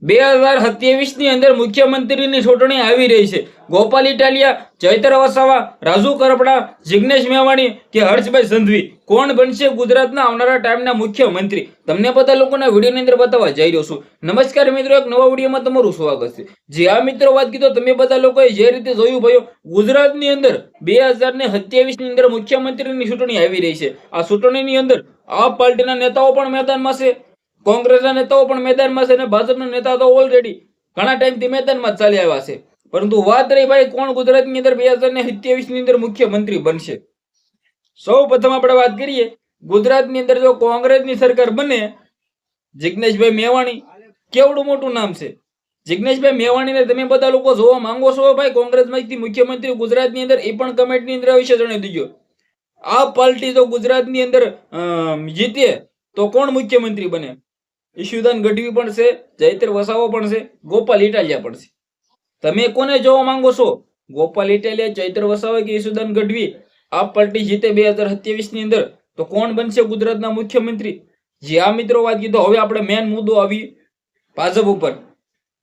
2027 ની અંદર મુખ્યમંત્રીની ચૂંટણી આવી રહી છે. ગોપાલ ઇટાલિયા, ચૈતર વસાવા, રાજુ કરપડા, જિગ્નેશ મેવાણી કે હર્ષભાઈ સંઘવી કોણ બનશે ગુજરાતના આવનારા ટાઈમના મુખ્યમંત્રી? તમને બધા લોકોના વિડીયોની અંદર બતાવવા જઈ રહ્યો છું. નમસ્કાર મિત્રો, એક નવા વિડીયોમાં તમારું સ્વાગત છે. જે આ મિત્રો વાત કીધો તમે બધા લોકોએ જે રીતે જોયું ભાઈઓ, ગુજરાતની અંદર 2027 ની અંદર મુખ્યમંત્રીની ચૂંટણી આવી રહી છે. આ ચૂંટણીની અંદર આપ પાર્ટીના નેતાઓ પણ મેદાનમાં છે, કોંગ્રેસના નેતાઓ પણ મેદાનમાં છે અને ભાજપના નેતાઓ તો ઓલરેડી ઘણા ટાઈમથી મેદાનમાં જ ચાલી આવ્યા છે. પરંતુ વાત રહી ભાઈ કોણ ગુજરાતની અંદર 2027 ની અંદર મુખ્યમંત્રી બનશે. સૌ પ્રથમ આપણે વાત કરીએ, ગુજરાતની અંદર જો કોંગ્રેસની સરકાર બને, જિગ્નેશભાઈ મેવાણી કેવડું મોટું નામ છે. જિગ્નેશભાઈ મેવાણીને તમે બધા લોકો જોવા માંગો છો ભાઈ કોંગ્રેસમાંથી મુખ્યમંત્રી ગુજરાતની અંદર? એ પણ કમેન્ટની અંદર વિશે જણાવી દીજો. આ પાર્ટી જો ગુજરાતની અંદર જીતે તો કોણ મુખ્યમંત્રી બને? ઈશુદાન ગઢવી પણ છે, ચૈતર વસાવા પણ છે, ગોપાલ ઇટાલિયા પણ છે. તમે કોને જોવા માંગો છો? ગોપાલ ઇટાલિયા, ચૈતર વસાવા કે ઈશુદાન ગઢવી? આ પાર્ટી જીતે 2027 ની અંદર તો કોણ બનશે ગુજરાતના મુખ્યમંત્રી? જે આ મિત્રો વાત કીધો. હવે આપણે મેન મુદ્દો આવી ભાજપ ઉપર.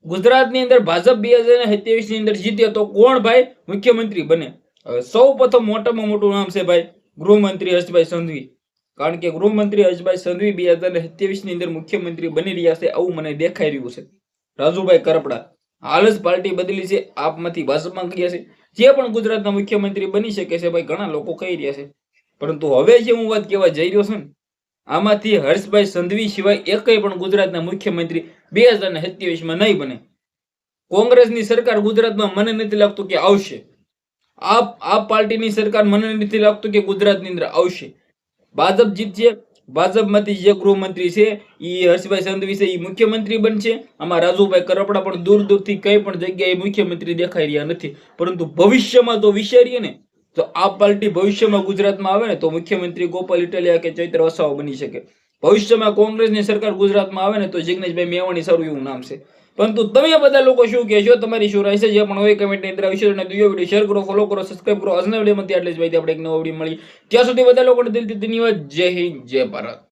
ગુજરાતની અંદર ભાજપ 2027 ની અંદર જીતે તો કોણ ભાઈ મુખ્યમંત્રી બને? હવે સૌ પ્રથમ મોટામાં મોટું નામ છે ભાઈ ગૃહમંત્રી હર્ષભાઈ સંઘવી. કારણ કે ગૃહમંત્રી હર્ષભાઈ સંઘવી 2027 ની અંદર મુખ્યમંત્રી બની રહ્યા છે આવું મને દેખાઈ રહ્યું છે. રાજુભાઈ કરપડા હાલ જ પાર્ટી બદલી છે, આપમાંથી ભાજપમાં ગયા છે. જે પણ ગુજરાતના મુખ્યમંત્રી બની શકે છે ભાઈ ઘણા લોકો કહી રહ્યા છે. પરંતુ હવે જે હું વાત કહેવા જઈ રહ્યો છું ને, આમાંથી હર્ષભાઈ સંઘવી સિવાય એકય પણ ગુજરાતના મુખ્યમંત્રી 2027 માં નહીં બને. કોંગ્રેસની સરકાર ગુજરાતમાં મને નથી લાગતું કે આવશે. આપ પાર્ટીની સરકાર મને નથી લાગતું કે ગુજરાતની અંદર આવશે. ભાજપ જીતશે, ભાજપમાંથી જે ગૃહમંત્રી છે એ હર્ષભાઈ સંઘવી છે એ મુખ્યમંત્રી બનશે. આમાં રાજુભાઈ કરપડા પણ દૂર દૂરથી કઈ પણ જગ્યાએ મુખ્યમંત્રી દેખાઈ રહ્યા નથી. પરંતુ ભવિષ્યમાં તો વિચારીએ ને, તો આ પાર્ટી ભવિષ્યમાં ગુજરાતમાં આવે ને તો મુખ્યમંત્રી ગોપાલ ઇટાલિયા કે ચૈતર વસાવા બની શકે. ભવિષ્યમાં કોંગ્રેસની સરકાર ગુજરાતમાં આવે ને તો જિગ્નેશભાઈ મેવાણી સારું એવું નામ છે. પરંતુ તમે બધા લોકો શું કહેશો? તમારી શું રાય છે? જે પણ હોય કમેન્ટ ની અંદર વિશે અને વિડીયો શેર કરો, ફોલો કરો, સબસ્ક્રાઇબ કરો. આજના વિડીયોમાં આટલી જ માહિતી. આપણે એક નવો વિડીયો મળી ત્યાં સુધી બધા લોકોને દિલથી ધન્યવાદ. જય હિન્દ, જય ભારત.